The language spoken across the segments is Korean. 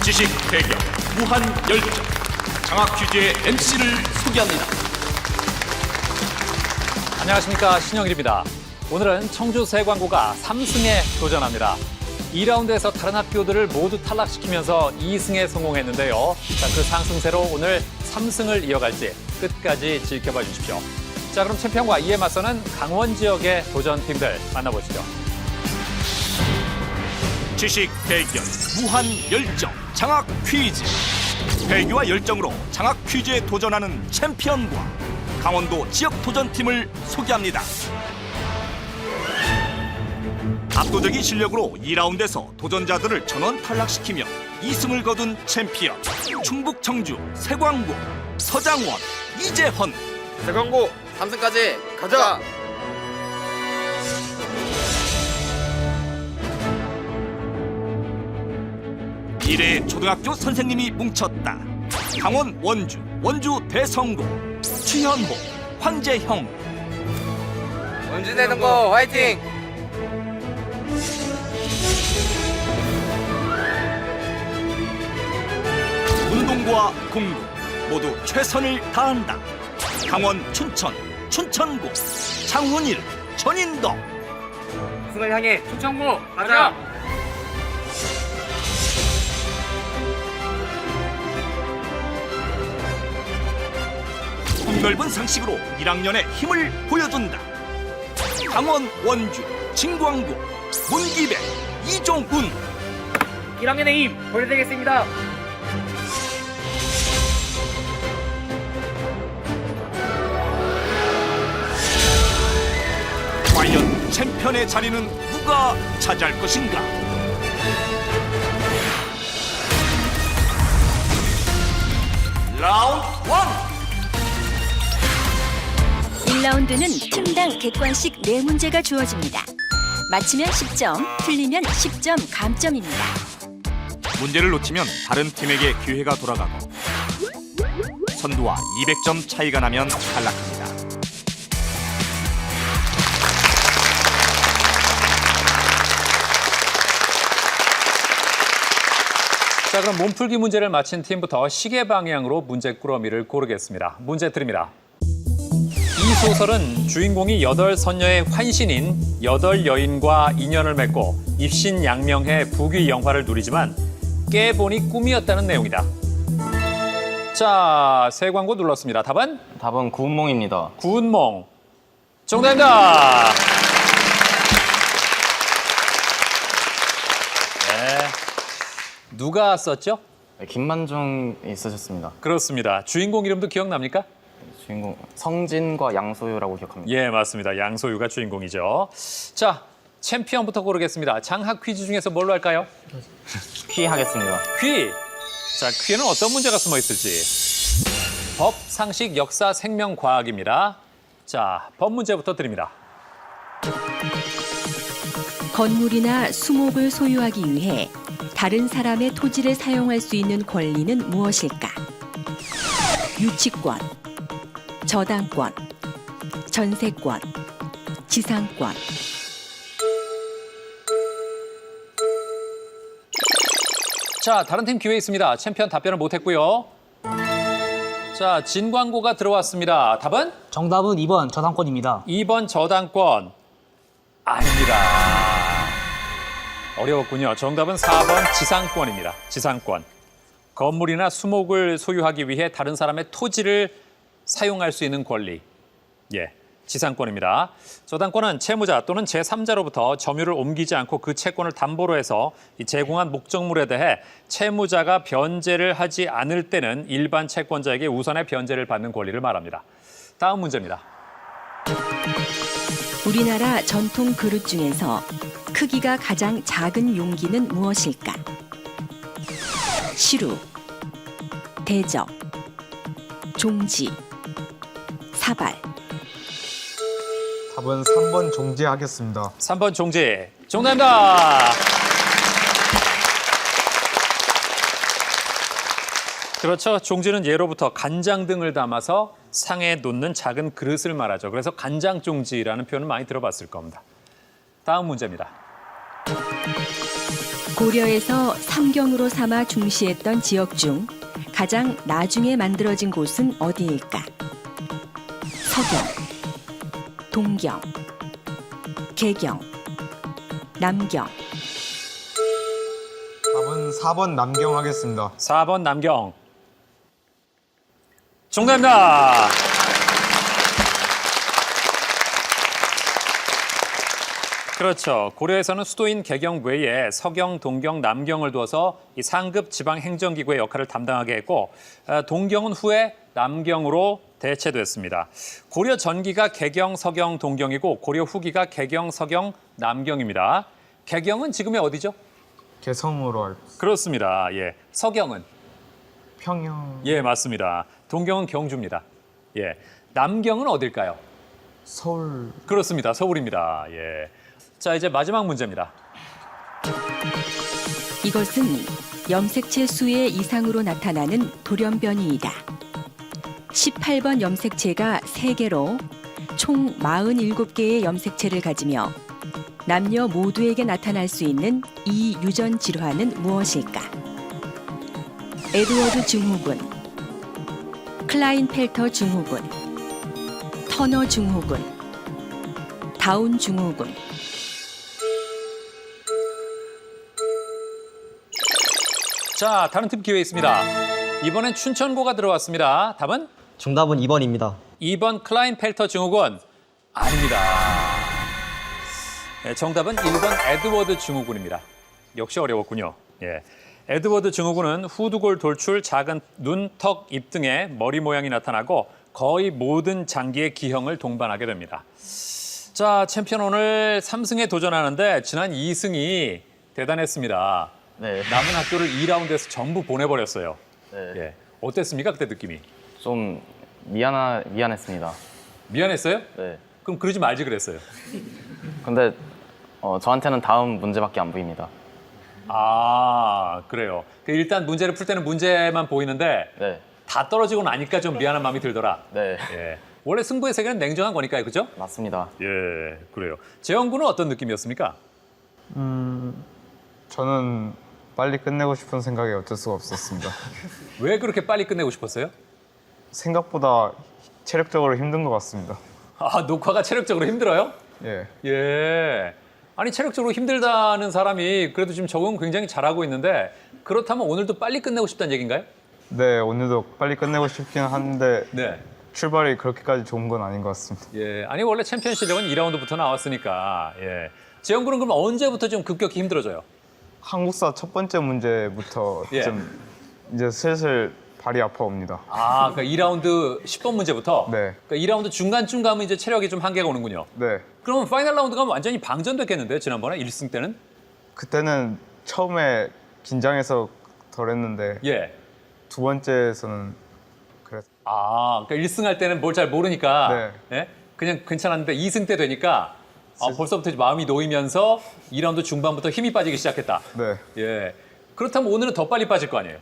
지식 배경, 무한 열정, 장학 퀴즈의 MC를 소개합니다. 안녕하십니까, 신영일입니다. 오늘은 청주 세광고가 3승에 도전합니다. 2라운드에서 다른 학교들을 모두 탈락시키면서 2승에 성공했는데요. 자, 그 상승세로 오늘 3승을 이어갈지 끝까지 지켜봐 주십시오. 자, 그럼 챔피언과 이에 맞서는 강원 지역의 도전팀들 만나보시죠. 지식 배경, 무한 열정, 장학 퀴즈. 배교와 열정으로 장학 퀴즈에 도전하는 챔피언과 강원도 지역 도전팀을 소개합니다. 압도적인 실력으로 2라운드에서 도전자들을 전원 탈락시키며 2승을 거둔 챔피언 충북 청주 세광고 서장원, 이재헌. 세광고 3승까지 가자. 미래의 초등학교 선생님이 뭉쳤다. 강원 원주, 원주 대성고 추현복, 황재형. 원주 내는거 화이팅. 운동과 공부 모두 최선을 다한다. 강원 춘천, 춘천고 장훈일, 전인덕. 승을 향해 춘천고 가자. 폭넓은 상식으로 1학년의 힘을 보여준다. 강원 원주, 진광고 문기백, 이종훈. 1학년의 힘 보여드리겠습니다. 과연 챔피언의 자리는 누가 차지할 것인가? 라운드 1. 1라운드는 팀당 객관식 4문제가 주어집니다. 맞히면 10점, 틀리면 10점 감점입니다. 문제를 놓치면 다른 팀에게 기회가 돌아가고 선두와 200점 차이가 나면 탈락합니다. 자, 그럼 몸풀기 문제를 맞힌 팀부터 시계 방향으로 문제 꾸러미를 고르겠습니다. 문제 드립니다. 이 소설은 주인공이 8선녀의 환신인 8여인과 인연을 맺고 입신양명해 부귀 영화를 누리지만 깨보니 꿈이었다는 내용이다. 자, 새 광고 눌렀습니다. 답은? 답은 구운몽입니다. 구운몽. 정답입니다. 네. 누가 썼죠? 김만중이 쓰셨습니다. 그렇습니다. 주인공 이름도 기억납니까? 주인공 성진과 양소유라고 기억합니다. 예, 맞습니다. 양소유가 주인공이죠. 자, 챔피언부터 고르겠습니다. 장학 퀴즈 중에서 뭘로 할까요? 퀴 하겠습니다. 퀴. 자, 퀴에는 어떤 문제가 숨어 있을지. 법, 상식, 역사, 생명, 과학입니다. 자, 법 문제부터 드립니다. 건물이나 수목을 소유하기 위해 다른 사람의 토지를 사용할 수 있는 권리는 무엇일까? 유치권, 저당권, 전세권, 지상권. 자, 다른 팀 기회 있습니다. 챔피언 답변을 못했고요. 자, 진광고가 들어왔습니다. 답은? 정답은 2번 저당권입니다. 2번 저당권. 아닙니다. 어려웠군요. 정답은 4번 지상권입니다. 지상권. 건물이나 수목을 소유하기 위해 다른 사람의 토지를 사용할 수 있는 권리. 예, 지상권입니다. 저당권은 채무자 또는 제3자로부터 점유를 옮기지 않고 그 채권을 담보로 해서 제공한 목적물에 대해 채무자가 변제를 하지 않을 때는 일반 채권자에게 우선의 변제를 받는 권리를 말합니다. 다음 문제입니다. 우리나라 전통 그릇 중에서 크기가 가장 작은 용기는 무엇일까? 시루, 대접, 종지, 사발. 답은 3번 종지하겠습니다. 3번 종지. 정답입니다. 그렇죠. 종지는 예로부터 간장 등을 담아서 상에 놓는 작은 그릇을 말하죠. 그래서 간장종지라는 표현을 많이 들어봤을 겁니다. 다음 문제입니다. 고려에서 삼경으로 삼아 중시했던 지역 중 가장 나중에 만들어진 곳은 어디일까? 서경, 동경, 개경, 남경. 답은 4번 남경 하겠습니다. 4번 남경. 정답입니다. 그렇죠. 고려에서는 수도인 개경 외에 서경, 동경, 남경을 두어서 이 상급 지방 행정기구의 역할을 담당하게 했고 동경은 후에 남경으로 대체됐습니다. 고려 전기가 개경, 서경, 동경이고 고려 후기가 개경, 서경, 남경입니다. 개경은 지금의 어디죠? 개성으로 알고 있습니다. 그렇습니다. 예. 서경은 평양, 예, 맞습니다. 동경은 경주입니다. 예. 남경은 어딜까요? 서울, 그렇습니다. 서울입니다. 예. 자, 이제 마지막 문제입니다. 이것은 염색체 수의 이상으로 나타나는 돌연변이이다. 18번 염색체가 3개로 총 47개의 염색체를 가지며 남녀 모두에게 나타날 수 있는 이 유전 질환은 무엇일까? 에드워드 증후군, 클라인펠터 증후군, 터너 증후군, 다운 증후군. 자, 다른 팀 기회 있습니다. 이번엔 춘천고가 들어왔습니다. 답은 정답은 2번입니다. 2번 클라인펠터 증후군 아닙니다. 네, 정답은 1번 에드워드 증후군입니다. 역시 어려웠군요. 예. 에드워드 증후군은 후두골 돌출, 작은 눈, 턱, 입 등의 머리 모양이 나타나고 거의 모든 장기의 기형을 동반하게 됩니다. 자, 챔피언 오늘 3승에 도전하는데 지난 2승이 대단했습니다. 네. 남은 학교를 2라운드에서 전부 보내버렸어요. 네. 예. 어땠습니까? 그때 느낌이? 좀 미안했습니다. 미안했어요? 네. 그럼 그러지 말지 그랬어요. 근데 저한테는 다음 문제밖에 안 보입니다. 아, 그래요. 일단 문제를 풀 때는 문제만 보이는데 네. 다 떨어지고 나니까 좀 미안한 마음이 들더라. 네. 예. 원래 승부의 세계는 냉정한 거니까요, 그죠? 맞습니다. 예, 그래요. 재영 군은 어떤 느낌이었습니까? 저는 빨리 끝내고 싶은 생각에 어쩔 수가 없었습니다. 왜 그렇게 빨리 끝내고 싶었어요? 생각보다 체력적으로 힘든 것 같습니다. 아, 녹화가 체력적으로 힘들어요? 예, 예. 아니, 체력적으로 힘들다는 사람이 그래도 지금 적응 굉장히 잘하고 있는데 그렇다면 오늘도 빨리 끝내고 싶다는 얘기인가요? 네 오늘도 빨리 끝내고 싶긴 한데 네. 출발이 그렇게까지 좋은 건 아닌 것 같습니다. 예. 아니, 원래 챔피언 실력은 2라운드부터 나왔으니까. 예. 재영 군은 그럼 언제부터 좀 급격히 힘들어져요? 한국사 첫 번째 문제부터 예. 좀 이제 슬슬 발이 아파옵니다. 아, 그러니까 2라운드 10번 문제부터? 네. 그러니까 2라운드 중간쯤 가면 이제 체력이 좀 한계가 오는군요. 네, 그러면 파이널 라운드 가면 완전히 방전됐겠는데, 지난번에 1승 때는? 그때는 처음에 긴장해서 덜했는데 예. 두 번째에서는 그랬. 아, 그러니까 1승 할 때는 뭘 잘 모르니까 예? 그냥 괜찮았는데 2승 때 되니까 벌써부터 이제 마음이 놓이면서 2라운드 중반부터 힘이 빠지기 시작했다. 네, 예. 그렇다면 오늘은 더 빨리 빠질 거 아니에요?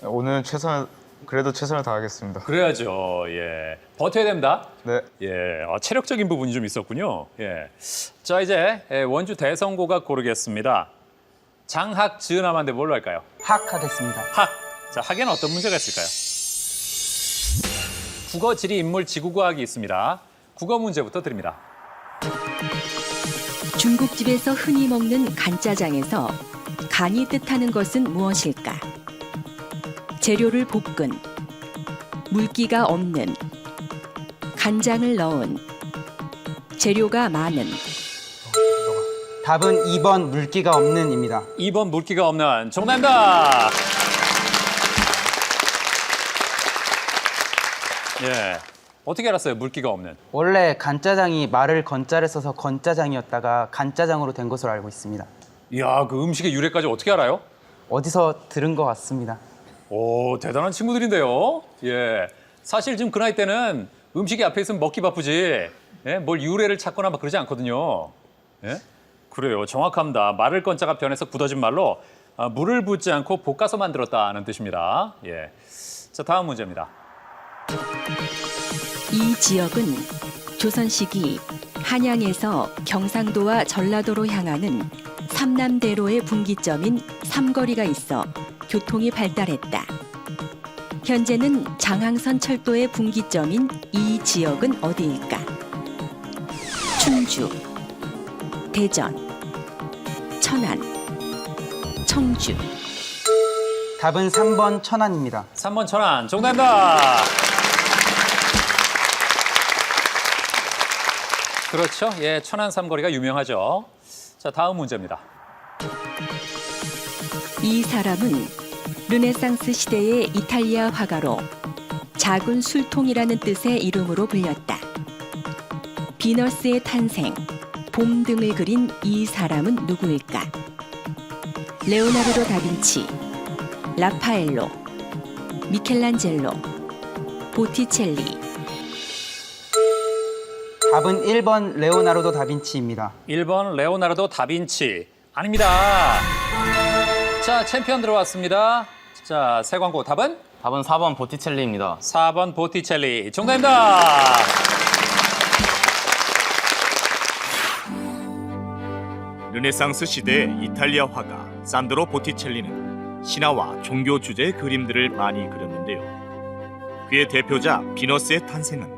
오늘은 그래도 최선을 다하겠습니다. 그래야죠. 예. 버텨야 됩니다. 네. 예. 체력적인 부분이 좀 있었군요. 예. 자, 이제 원주 대성고가 고르겠습니다. 장학, 지은, 함한데 뭘로 할까요? 학 하겠습니다. 학. 자, 학에는 어떤 문제가 있을까요? 국어, 지리, 인물, 지구과학이 있습니다. 국어 문제부터 드립니다. 중국집에서 흔히 먹는 간짜장에서 간이 뜻하는 것은 무엇일까? 재료를 볶은, 물기가 없는, 간장을 넣은, 재료가 많은. 답은 2번 물기가 없는입니다. 2번 물기가 없는 정답입니다. 예. 어떻게 알았어요? 물기가 없는. 원래 간짜장이 말을 건자를 써서 건짜장이었다가 간짜장으로 된 것으로 알고 있습니다. 이야, 그 음식의 유래까지 어떻게 알아요? 어디서 들은 것 같습니다. 오, 대단한 친구들인데요. 예. 사실 지금 그 나이 때는 음식이 앞에 있으면 먹기 바쁘지. 예? 뭘 유래를 찾거나 막 그러지 않거든요. 예? 그래요. 정확합니다. 마를 건자가 변해서 굳어진 말로 물을 붓지 않고 볶아서 만들었다는 뜻입니다. 예. 자, 다음 문제입니다. 이 지역은 조선 시기 한양에서 경상도와 전라도로 향하는 삼남대로의 분기점인 삼거리가 있어 교통이 발달했다. 현재는 장항선 철도의 분기점인 이 지역은 어디일까? 충주, 대전, 천안, 청주. 답은 3번 천안입니다. 3번 천안 정답입니다. 그렇죠. 예, 천안 삼거리가 유명하죠. 자, 다음 문제입니다. 이 사람은 르네상스 시대의 이탈리아 화가로 작은 술통이라는 뜻의 이름으로 불렸다. 비너스의 탄생, 봄 등을 그린 이 사람은 누구일까? 레오나르도 다빈치, 라파엘로, 미켈란젤로, 보티첼리. 답은 1번 레오나르도 다빈치입니다. 1번 레오나르도 다빈치 아닙니다. 자, 챔피언 들어왔습니다. 자, 새 광고 답은? 답은 4번 보티첼리입니다. 4번 보티첼리 정답입니다. 르네상스 시대의 이탈리아 화가 산드로 보티첼리는 신화와 종교 주제의 그림들을 많이 그렸는데요. 그의 대표작 비너스의 탄생은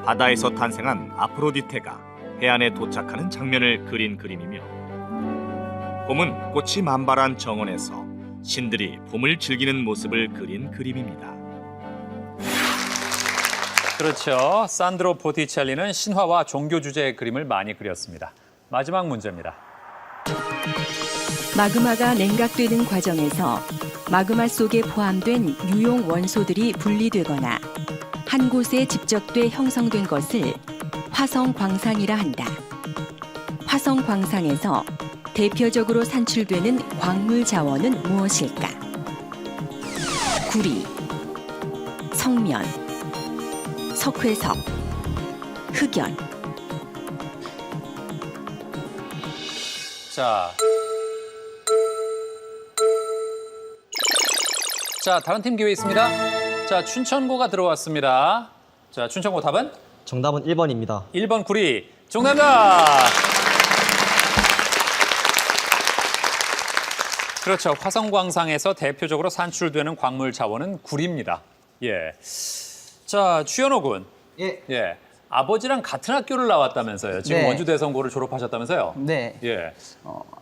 바다에서 탄생한 아프로디테가 해안에 도착하는 장면을 그린 그림이며, 봄은 꽃이 만발한 정원에서 신들이 봄을 즐기는 모습을 그린 그림입니다. 그렇죠. 산드로 보티첼리는 신화와 종교 주제의 그림을 많이 그렸습니다. 마지막 문제입니다. 마그마가 냉각되는 과정에서 마그마 속에 포함된 유용 원소들이 분리되거나 한 곳에 집적돼 형성된 것을 화성 광상이라 한다. 화성 광상에서 대표적으로 산출되는 광물 자원은 무엇일까? 구리, 성면, 석회석, 흑연. 자, 다른 팀 기회 있습니다. 자, 춘천고가 들어왔습니다. 자, 춘천고 답은? 정답은 1번입니다. 1번 구리 정답입니다. 그렇죠. 화성광상에서 대표적으로 산출되는 광물 자원은 구리입니다. 예. 자, 추현호 군. 예. 예. 아버지랑 같은 학교를 나왔다면서요. 지금 네. 원주대성고를 졸업하셨다면서요? 네. 예.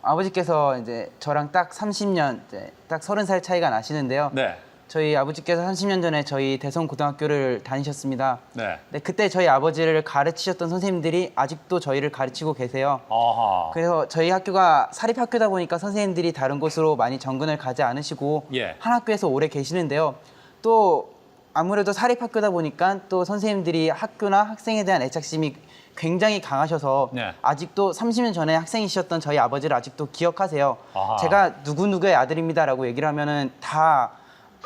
아버지께서 이제 저랑 딱 30년, 이제 딱 30살 차이가 나시는데요. 네. 저희 아버지께서 30년 전에 저희 대성고등학교를 다니셨습니다. 네. 네, 그때 저희 아버지를 가르치셨던 선생님들이 아직도 저희를 가르치고 계세요. 아하. 그래서 저희 학교가 사립학교다 보니까 선생님들이 다른 곳으로 많이 정근을 가지 않으시고 예. 한 학교에서 오래 계시는데요. 또 아무래도 사립학교다 보니까 또 선생님들이 학교나 학생에 대한 애착심이 굉장히 강하셔서 네. 아직도 30년 전에 학생이셨던 저희 아버지를 아직도 기억하세요. 아하. 제가 누구누구의 아들입니다라고 얘기를 하면은 다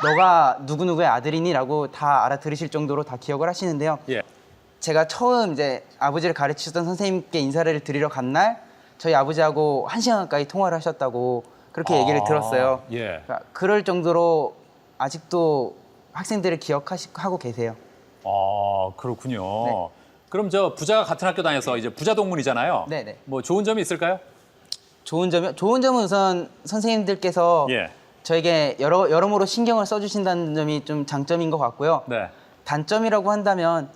너가 누구누구의 아들이니라고 다 알아들으실 정도로 다 기억을 하시는데요. 예. 제가 처음 이제 아버지를 가르치셨던 선생님께 인사를 드리러 간 날 저희 아버지하고 1시간 가까이 통화를 하셨다고 그렇게 얘기를 들었어요. 예. 그러니까 그럴 정도로 아직도 학생들을 기억하고 계세요. 아, 그렇군요. 네. 그럼 저 부자가 같은 학교 다녀서 이제 부자 동문이잖아요. 네네. 뭐 좋은 점이 있을까요? 좋은 점은 우선 선생님들께서 예. 저에게 여러모로 신경을 써주신다는 점이 좀 장점인 것 같고요. 네. 단점이라고 한다면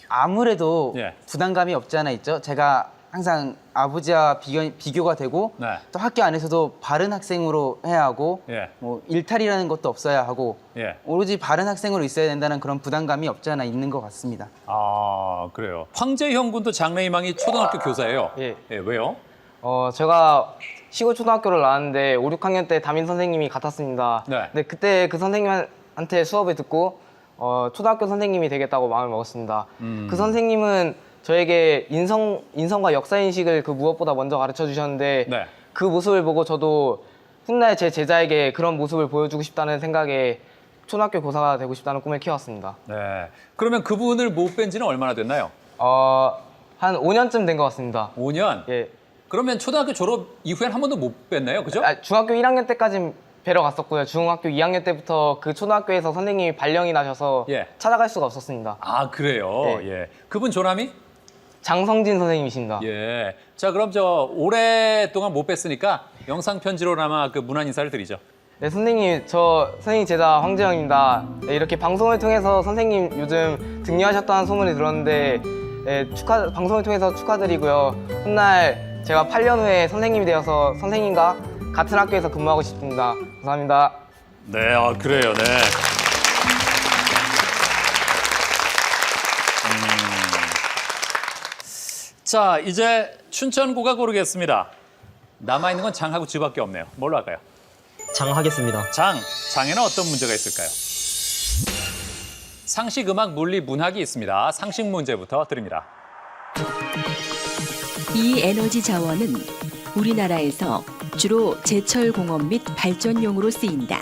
아무래도 예. 부담감이 없지 않아 있죠. 제가 항상 아버지와 비교가 되고 네. 또 학교 안에서도 바른 학생으로 해야 하고 예. 뭐 일탈이라는 것도 없어야 하고 예. 오로지 바른 학생으로 있어야 된다는 그런 부담감이 없지 않아 있는 것 같습니다. 아, 그래요. 황재형 군도 장래희망이 초등학교 교사예요. 예. 왜요? 제가 시골 초등학교를 나왔는데 5, 6학년 때 담임 선생님이 같았습니다. 네. 근데 그때 그 선생님한테 수업을 듣고 초등학교 선생님이 되겠다고 마음을 먹었습니다. 그 선생님은 저에게 인성과 역사인식을 그 무엇보다 먼저 가르쳐 주셨는데 네. 그 모습을 보고 저도 훗날 제 제자에게 그런 모습을 보여주고 싶다는 생각에 초등학교 교사가 되고 싶다는 꿈을 키웠습니다. 네. 그러면 그분을 못 뵌 지는 얼마나 됐나요? 한 5년쯤 된 것 같습니다. 5년? 예. 그러면 초등학교 졸업 이후엔 한 번도 못 뵀나요? 그죠? 중학교 1학년 때까지 뵈러 갔었고요. 중학교 2학년 때부터 그 초등학교에서 선생님이 발령이 나셔서 예. 찾아갈 수가 없었습니다. 아, 그래요? 예. 예. 그분 조남이? 장성진 선생님이십니다. 예. 자, 그럼 저 오랫동안 못 뵀으니까 영상 편지로나마 그 문안 인사를 드리죠. 네, 선생님, 저 선생님 제자 황재영입니다. 네, 이렇게 방송을 통해서 선생님 요즘 등려하셨다는 소문이 들었는데 네, 방송을 통해서 축하드리고요. 훗날 제가 8년 후에 선생님이 되어서 선생님과 같은 학교에서 근무하고 싶습니다. 감사합니다. 네, 그래요, 네. 자, 이제 춘천고가 고르겠습니다. 남아있는 건 장하고 지밖에 없네요. 뭘로 할까요? 장 하겠습니다. 장에는 어떤 문제가 있을까요? 상식, 음악, 물리, 문학이 있습니다. 상식 문제부터 드립니다. 이 에너지 자원은 우리나라에서 주로 제철 공업 및 발전용으로 쓰인다.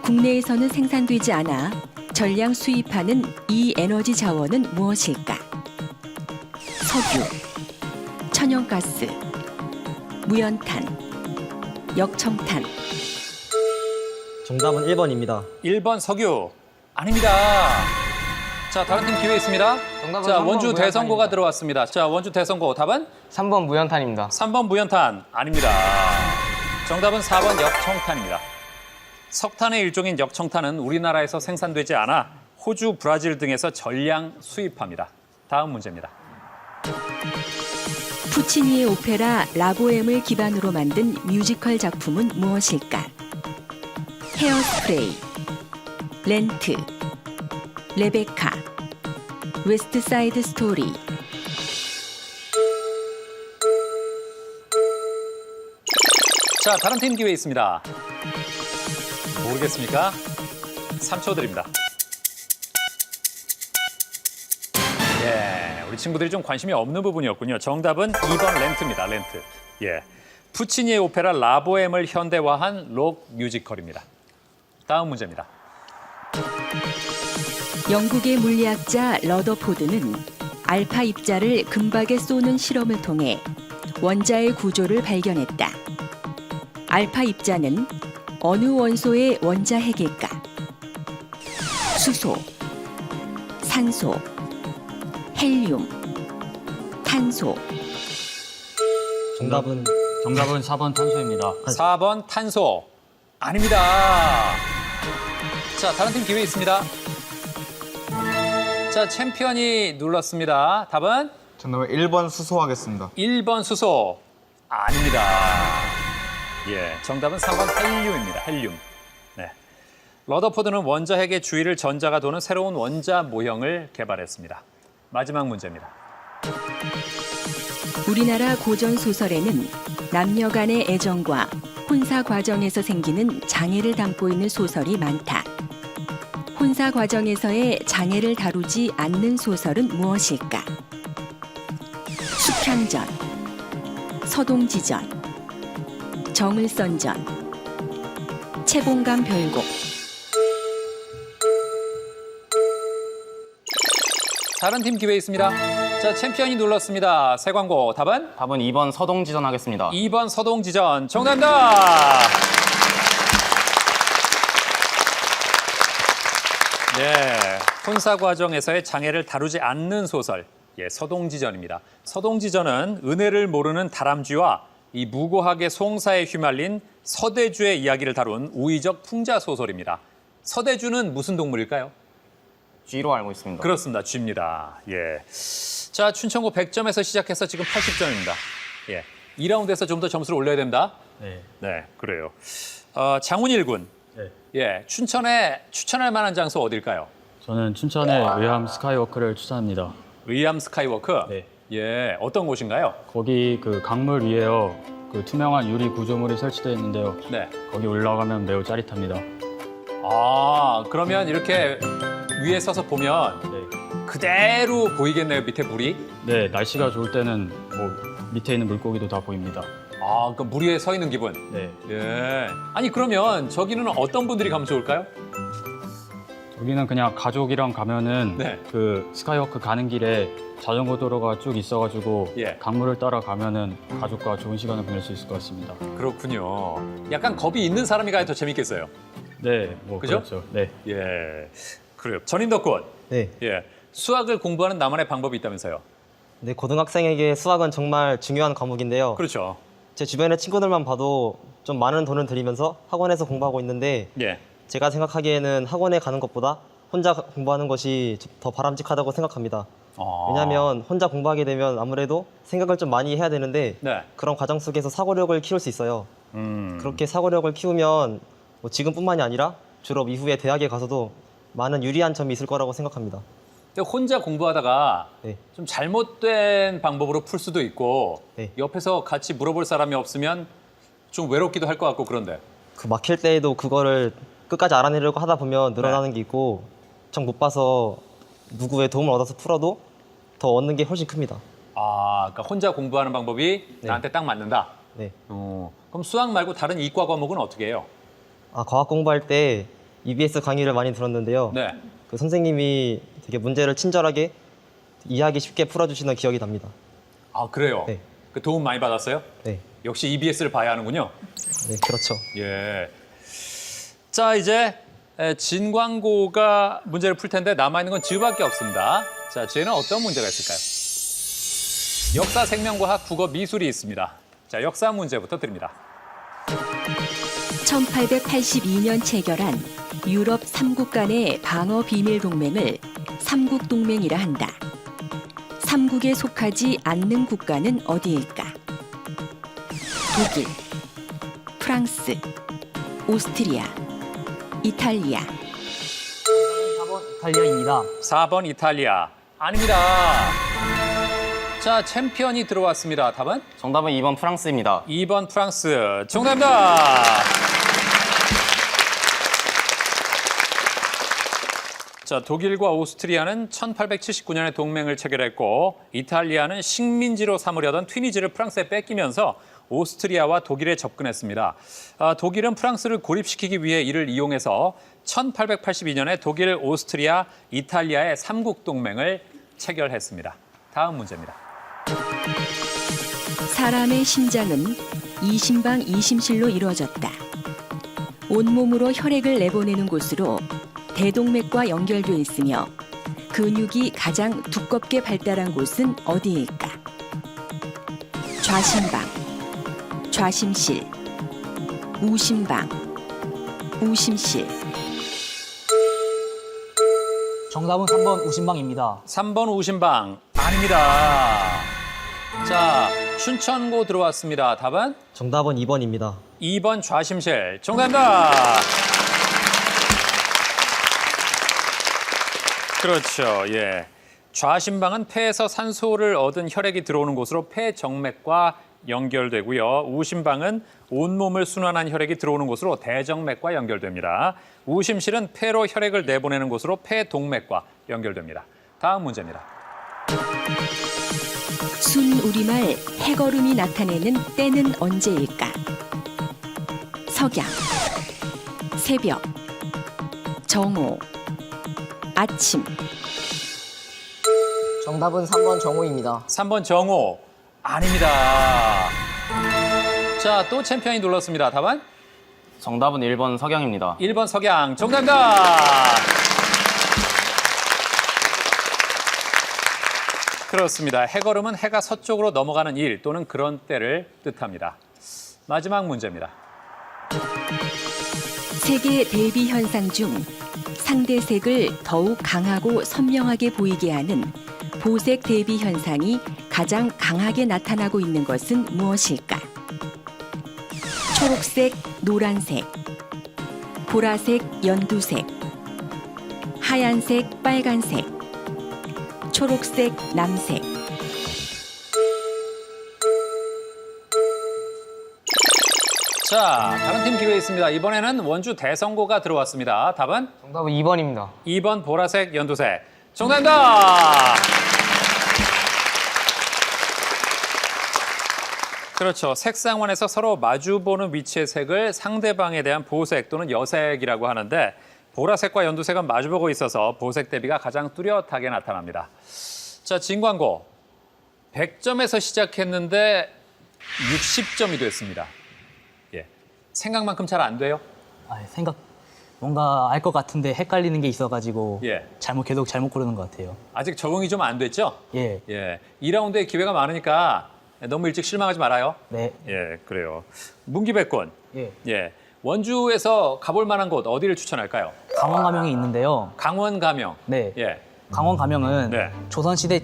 국내에서는 생산되지 않아 전량 수입하는 이 에너지 자원은 무엇일까? 석유, 천연가스, 무연탄, 역청탄. 정답은 1번입니다. 1번 석유. 아닙니다. 자, 다른 팀 기회 있습니다. 정답은 자, 3번 원주 무연탄입니다. 대선고가 들어왔습니다. 자, 원주 대선고 답은 3번 무연탄입니다. 3번 무연탄. 아닙니다. 정답은 4번 역청탄입니다. 석탄의 일종인 역청탄은 우리나라에서 생산되지 않아 호주, 브라질 등에서 전량 수입합니다. 다음 문제입니다. 푸치니의 오페라 라보엠을 기반으로 만든 뮤지컬 작품은 무엇일까? 헤어스프레이, 렌트, 레베카, 웨스트사이드 스토리. 자, 다른 팀 기회 있습니다. 모르겠습니까? 3초 드립니다. 예, 우리 친구들이 좀 관심이 없는 부분이었군요. 정답은 2번 렌트입니다. 렌트. 예, 푸치니의 오페라 라보엠을 현대화한 록 뮤지컬입니다. 다음 문제입니다. 영국의 물리학자 러더포드는 알파 입자를 금박에 쏘는 실험을 통해 원자의 구조를 발견했다. 알파 입자는 어느 원소의 원자 핵일까? 수소, 산소, 헬륨, 탄소. 정답은 4번 탄소입니다. 4번 탄소. 아닙니다. 자, 다른 팀 기회 있습니다. 자, 챔피언이 눌렀습니다. 답은 정답은 1번 수소 하겠습니다. 1번 수소. 아닙니다. 예, 정답은 3번 헬륨입니다. 헬륨. 네. 러더포드는 원자 핵의 주위를 전자가 도는 새로운 원자 모형을 개발했습니다. 마지막 문제입니다. 우리나라 고전 소설에는 남녀 간의 애정과 혼사 과정에서 생기는 장애를 담고 있는 소설이 많다. 혼사 과정에서의 장애를 다루지 않는 소설은 무엇일까? 숙향전, 서동지전, 정을선전, 채봉감 별곡. 다른 팀 기회 있습니다. 자, 챔피언이 눌렀습니다. 새 광고. 답은 답은 2번 서동지전 하겠습니다. 2번 서동지전. 정답입니다. 네, 혼사 과정에서의 장애를 다루지 않는 소설. 예, 서동지전입니다. 서동지전은 은혜를 모르는 다람쥐와 이 무고하게 송사에 휘말린 서대주의 이야기를 다룬 우의적 풍자 소설입니다. 서대주는 무슨 동물일까요? G로 알고 있습니다. 그렇습니다. 쥐입니다. 예. 자, 춘천고 100점에서 시작해서 지금 80점입니다. 예. 2라운드에서 좀 더 점수를 올려야 됩니다. 네. 네, 그래요. 장훈일 군. 네. 예. 춘천에 추천할 만한 장소 어딜까요? 저는 춘천의 의암 스카이워크를 추천합니다. 의암 스카이워크? 네. 예. 어떤 곳인가요? 거기 그 강물 위에요. 그 투명한 유리 구조물이 설치되어 있는데요. 네. 거기 올라가면 매우 짜릿합니다. 아, 그러면 이렇게 위에 서서 보면 네. 그대로 보이겠네요, 밑에 물이? 네, 날씨가 좋을 때는 뭐 밑에 있는 물고기도 다 보입니다. 아, 그 물 위에 서 있는 기분. 네. 예. 아니, 그러면 저기는 어떤 분들이 가면 좋을까요? 여기는 그냥 가족이랑 가면은 네. 그 스카이워크 가는 길에 자전거 도로가 쭉 있어가지고 예. 강물을 따라 가면은 가족과 좋은 시간을 보낼 수 있을 것 같습니다. 그렇군요. 약간 겁이 있는 사람이 가야 더 재밌겠어요. 네, 뭐 그죠? 그렇죠. 네. 예. 그래요. 전인덕군. 네. 예. 수학을 공부하는 나만의 방법이 있다면서요. 네, 고등학생에게 수학은 정말 중요한 과목인데요. 그렇죠. 제 주변의 친구들만 봐도 좀 많은 돈을 들이면서 학원에서 공부하고 있는데 예. 제가 생각하기에는 학원에 가는 것보다 혼자 공부하는 것이 더 바람직하다고 생각합니다. 왜냐하면 혼자 공부하게 되면 아무래도 생각을 좀 많이 해야 되는데 네. 그런 과정 속에서 사고력을 키울 수 있어요. 그렇게 사고력을 키우면 뭐 지금뿐만이 아니라 졸업 이후에 대학에 가서도 많은 유리한 점이 있을 거라고 생각합니다. 근데 혼자 공부하다가 네. 좀 잘못된 방법으로 풀 수도 있고 네. 옆에서 같이 물어볼 사람이 없으면 좀 외롭기도 할 것 같고 그런데. 그 막힐 때에도 그거를 끝까지 알아내려고 하다 보면 늘어나는 게 있고 정 못 봐서 누구의 도움을 얻어서 풀어도 더 얻는 게 훨씬 큽니다. 그러니까 혼자 공부하는 방법이 네. 나한테 딱 맞는다. 네. 그럼 수학 말고 다른 이과 과목은 어떻게 해요? 과학 공부할 때 EBS 강의를 많이 들었는데요. 네. 그 선생님이 되게 문제를 친절하게 이해하기 쉽게 풀어주시는 기억이 납니다. 그래요? 네. 그 도움 많이 받았어요? 네, 역시 EBS를 봐야 하는군요. 네 그렇죠. 예. 자, 이제 진광고가 문제를 풀 텐데 남아있는 건 지우밖에 없습니다. 자, 지우는 어떤 문제가 있을까요? 역사, 생명과학, 국어, 미술이 있습니다. 자, 역사 문제부터 드립니다. 1882년 체결한 유럽 3국 간의 방어 비밀 동맹을 삼국 동맹이라 한다. 삼국에 속하지 않는 국가는 어디일까? 독일, 프랑스, 오스트리아, 이탈리아. 4번 이탈리아입니다. 4번 이탈리아. 아닙니다. 자, 챔피언이 들어왔습니다. 답은? 정답은 2번 프랑스입니다. 2번 프랑스. 정답입니다. 자, 독일과 오스트리아는 1879년에 동맹을 체결했고 이탈리아는 식민지로 삼으려던 튀니지를 프랑스에 뺏기면서 오스트리아와 독일에 접근했습니다. 독일은 프랑스를 고립시키기 위해 이를 이용해서 1882년에 독일, 오스트리아, 이탈리아의 삼국 동맹을 체결했습니다. 다음 문제입니다. 사람의 심장은 이심방 이심실로 이루어졌다. 온몸으로 혈액을 내보내는 곳으로 대동맥과 연결돼 있으며 근육이 가장 두껍게 발달한 곳은 어디일까? 좌심방, 좌심실, 우심방, 우심실. 정답은 3번 우심방입니다. 3번 우심방. 아닙니다. 자, 춘천고 들어왔습니다. 답은? 정답은 2번입니다. 2번 좌심실. 정답입니다. 그렇죠. 예. 좌심방은 폐에서 산소를 얻은 혈액이 들어오는 곳으로 폐정맥과 연결되고요. 우심방은 온몸을 순환한 혈액이 들어오는 곳으로 대정맥과 연결됩니다. 우심실은 폐로 혈액을 내보내는 곳으로 폐동맥과 연결됩니다. 다음 문제입니다. 순우리말 해걸음이 나타내는 때는 언제일까? 석양, 새벽, 정오, 아침. 정답은 3번 정오입니다. 3번 정오. 아닙니다. 자, 또 챔피언이 눌렀습니다. 답은? 정답은 1번 석양입니다. 1번 석양. 정답입니다. 그렇습니다. 해걸음은 해가 서쪽으로 넘어가는 일 또는 그런 때를 뜻합니다. 마지막 문제입니다. 색의 대비 현상 중 상대색을 더욱 강하고 선명하게 보이게 하는 보색 대비 현상이 가장 강하게 나타나고 있는 것은 무엇일까? 초록색, 노란색, 보라색, 연두색, 하얀색, 빨간색, 초록색, 남색. 자, 다른 팀 기회 있습니다. 이번에는 원주 대성고가 들어왔습니다. 답은? 정답은 2번입니다. 2번 보라색, 연두색. 정답입니다. 그렇죠. 색상원에서 서로 마주보는 위치의 색을 상대방에 대한 보색 또는 여색이라고 하는데 보라색과 연두색은 마주보고 있어서 보색 대비가 가장 뚜렷하게 나타납니다. 자, 진광고. 100점에서 시작했는데 60점이 됐습니다. 예. 생각만큼 잘 안 돼요? 뭔가 알 것 같은데 헷갈리는 게 있어가지고 예. 계속 잘못 고르는 것 같아요. 아직 적응이 좀 안 됐죠? 예. 예. 2라운드에 기회가 많으니까 너무 일찍 실망하지 말아요. 네. 예, 그래요. 문기백군. 예. 예. 원주에서 가볼 만한 곳 어디를 추천할까요? 강원 가명이 있는데요. 강원 가명. 네. 예. 강원 가명은 네. 조선시대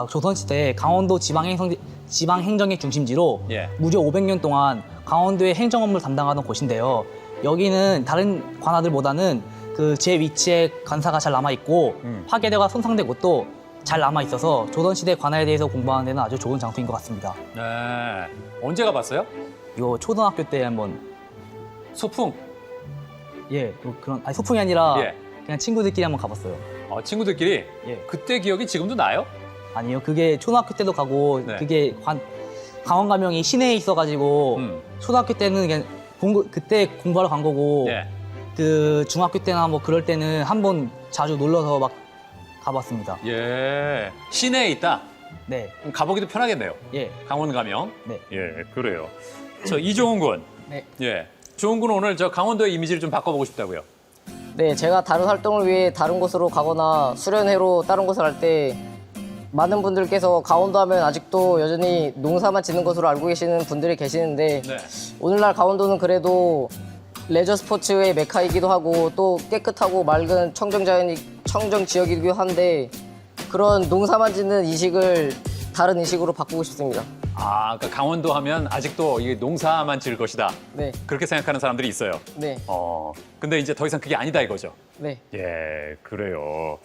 조선시대 강원도 지방행정의 중심지로 예. 무려 500년 동안 강원도의 행정 업무를 담당하던 곳인데요. 여기는 다른 관아들보다는 그 제 위치에 관사가 잘 남아 있고 화계대가 손상된 곳도 잘 남아 있어서 조선시대 관아에 대해서 공부하는 데는 아주 좋은 장소인 것 같습니다. 네. 언제 가봤어요? 이거 초등학교 때 한번 소풍. 소풍이 아니라 예. 그냥 친구들끼리 한번 가봤어요. 친구들끼리. 예. 그때 기억이 지금도 나요? 아니요, 그게 초등학교 때도 가고 네. 그게 강원 가명이 시내에 있어가지고 초등학교 때는 그냥 그때 공부하러 간 거고 예. 그 중학교 때나 뭐 그럴 때는 한번 자주 놀러서 막 가봤습니다. 예. 시내에 있다. 네, 그럼 가보기도 편하겠네요. 예, 강원 가명. 네. 예, 그래요. 저 이종훈 군. 네. 예. 종훈 군 오늘 저 강원도의 이미지를 좀 바꿔보고 싶다고요. 네, 제가 다른 활동을 위해 다른 곳으로 가거나 수련회로 다른 곳을 할 때 많은 분들께서 강원도 하면 아직도 여전히 농사만 짓는 것으로 알고 계시는 분들이 계시는데 네. 오늘날 강원도는 그래도 레저 스포츠의 메카이기도 하고 또 깨끗하고 맑은 청정 지역이기도 한데 그런 농사만 짓는 인식을 다른 인식으로 바꾸고 싶습니다. 그러니까 강원도 하면 아직도 이게 농사만 지을 것이다. 네, 그렇게 생각하는 사람들이 있어요. 네, 근데 이제 더 이상 그게 아니다 이거죠. 네. 예, 그래요.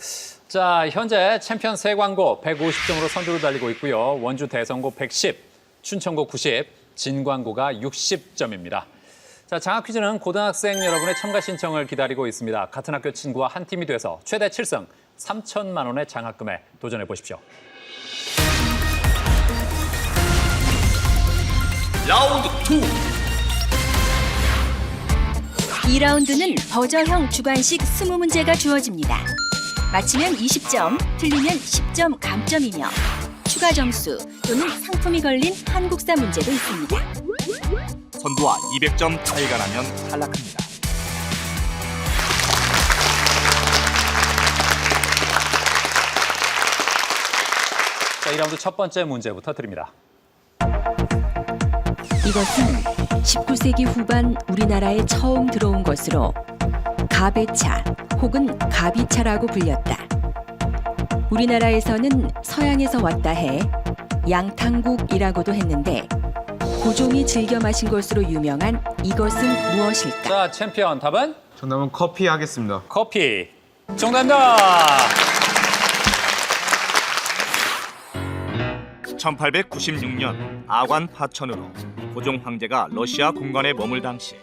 자, 현재 챔피언 세 광고 150점으로 선두를 달리고 있고요. 원주 대성고 110, 춘천고 90, 진광고가 60점입니다. 자, 장학 퀴즈는 고등학생 여러분의 참가 신청을 기다리고 있습니다. 같은 학교 친구와 한 팀이 돼서 최대 7승 3천만 원의 장학금에 도전해 보십시오. 라운드 2. 2라운드는 버저형 주관식 20문제가 주어집니다. 맞히면 20점, 틀리면 10점 감점이며 추가 점수 또는 상품이 걸린 한국사 문제도 있습니다. 선두와 200점 차이가 나면 탈락합니다. 자, 2라운드 첫 번째 문제부터 드립니다. 이것은 19세기 후반 우리나라에 처음 들어온 것으로 가배차 혹은 가비차라고 불렸다. 우리나라에서는 서양에서 왔다 해 양탕국이라고도 했는데 고종이 즐겨 마신 것으로 유명한 이것은 무엇일까? 자, 챔피언 답은? 정답은 커피 하겠습니다. 커피. 정답입니다. 1896년 아관 파천으로 고종 황제가 러시아 공관에 머물 당시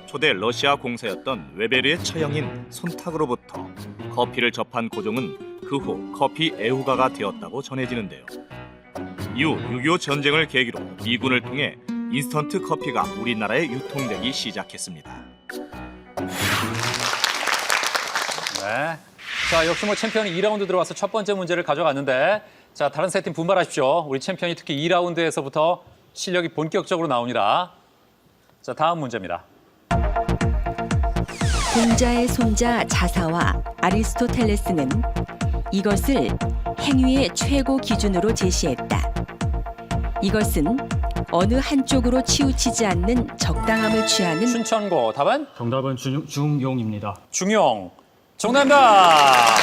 초대 러시아 공사였던 웨베르의 처형인 손탁으로부터 커피를 접한 고종은 그 후 커피 애호가가 되었다고 전해지는데요. 이후 6.25 전쟁을 계기로 미군을 통해 인스턴트 커피가 우리나라에 유통되기 시작했습니다. 네. 자, 역시 뭐 챔피언이 2라운드 들어와서 첫 번째 문제를 가져갔는데 자, 다른 세 팀 분발하십시오. 우리 챔피언이 특히 2라운드에서부터 실력이 본격적으로 나옵니다. 자, 다음 문제입니다. 공자의 손자 자사와 아리스토텔레스는 이것을 행위의 최고 기준으로 제시했다. 이것은 어느 한쪽으로 치우치지 않는 적당함을 취하는 춘천고 답은? 정답은 중용입니다. 중용. 정답입니다.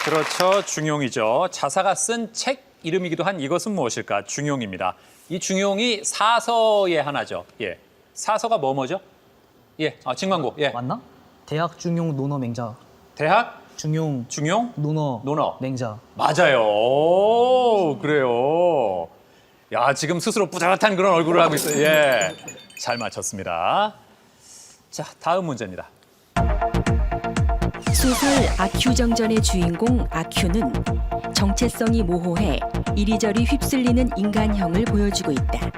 그렇죠. 중용이죠. 자사가 쓴 책 이름이기도 한 이것은 무엇일까? 중용입니다. 이 중용이 사서의 하나죠. 예. 사서가 뭐죠? 예. 진광고. 예. 맞나? 대학 중용 논어 맹자. 대학 중용 중용 논어 맹자. 맞아요. 오, 그래요. 야, 지금 스스로 뿌듯한 그런 얼굴을 하고 있어요. 예. 잘 맞췄습니다. 자, 다음 문제입니다. 소설 아큐정전의 주인공 아큐는 정체성이 모호해 이리저리 휩쓸리는 인간형을 보여주고 있다.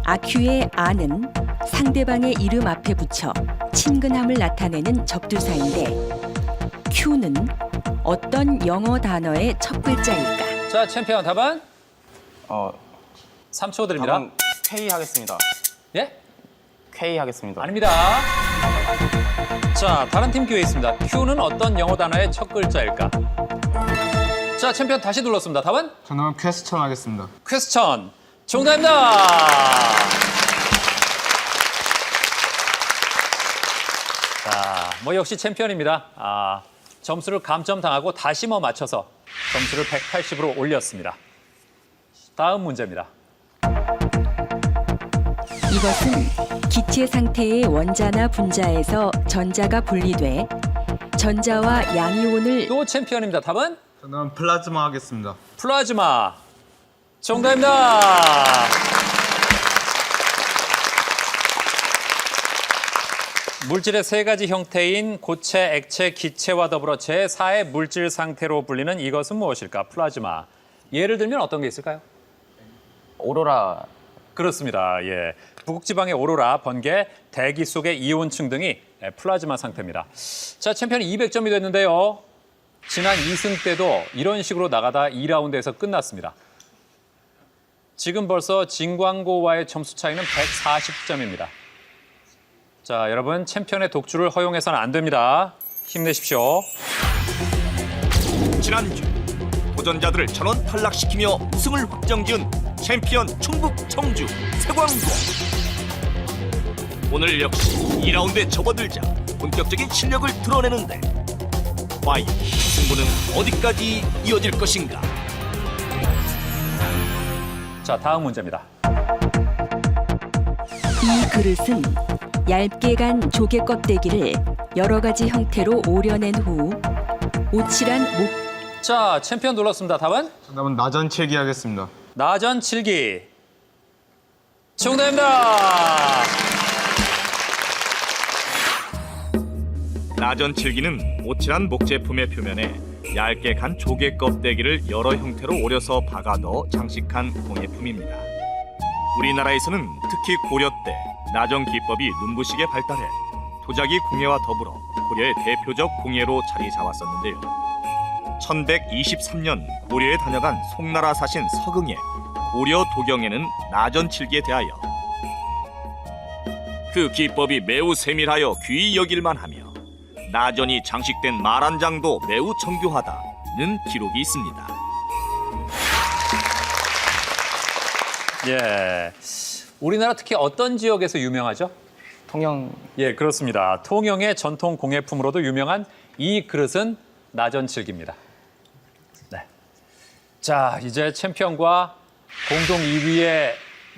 아큐의 아는 상대방의 이름 앞에 붙여 친근함을 나타내는 접두사인데 큐는 어떤 영어 단어의 첫 글자일까? 자, 챔피언 답은? 3초 드립니다. 페이 하겠습니다. 예? K 하겠습니다. 아닙니다. 자, 다른 팀 기회 있습니다. Q는 어떤 영어 단어의 첫 글자일까? 자, 챔피언 다시 눌렀습니다. 답은? 저는 퀘스천 하겠습니다. 퀘스천. 정답입니다. 자, 뭐 역시 챔피언입니다. 점수를 감점당하고 다시 맞춰서 점수를 180으로 올렸습니다. 다음 문제입니다. 이것은 기체 상태의 원자나 분자에서 전자가 분리돼 전자와 양이온을 또 챔피언입니다. 답은? 저는 플라즈마 하겠습니다. 플라즈마. 정답입니다. 물질의 세 가지 형태인 고체, 액체, 기체와 더불어 제4의 물질 상태로 불리는 이것은 무엇일까? 플라즈마. 예를 들면 어떤 게 있을까요? 오로라. 그렇습니다. 예. 북극지방의 오로라, 번개, 대기 속의 이온층 등이 플라즈마 상태입니다. 자, 챔피언이 200점이 됐는데요. 지난 2승 때도 이런 식으로 나가다 2라운드에서 끝났습니다. 지금 벌써 진광고와의 점수 차이는 140점입니다. 자, 여러분 챔피언의 독주를 허용해서는 안 됩니다. 힘내십시오. 지난주 도전자들을 전원 탈락시키며 우승을 확정지은 챔피언 충북 청주 세광고. 오늘 역시 2라운드에 접어들자 본격적인 실력을 드러내는데 과연 승부는 어디까지 이어질 것인가? 자, 다음 문제입니다. 이 그릇은 얇게 간 조개 껍데기를 여러 가지 형태로 오려낸 후 오칠한 목 자, 챔피언 눌렀습니다. 답은? 정답은 나전칠기 하겠습니다. 나전칠기. 정답입니다. 나전칠기는 오칠한 목 제품의 표면에 얇게 간 조개 껍데기를 여러 형태로 오려서 박아 넣어 장식한 공예품입니다. 우리나라에서는 특히 고려 때 나전 기법이 눈부시게 발달해 도자기 공예와 더불어 고려의 대표적 공예로 자리 잡았었는데요. 1123년 고려에 다녀간 송나라 사신 서긍의 고려 도경에는 나전칠기에 대하여 그 기법이 매우 세밀하여 귀히 여길만하며 나전이 장식된 말 한 장도 매우 정교하다는 기록이 있습니다. 예. 우리나라 특히 어떤 지역에서 유명하죠? 통영. 예, 그렇습니다. 통영의 전통 공예품으로도 유명한 이 그릇은 나전칠기입니다. 네. 자, 이제 챔피언과 공동 2위의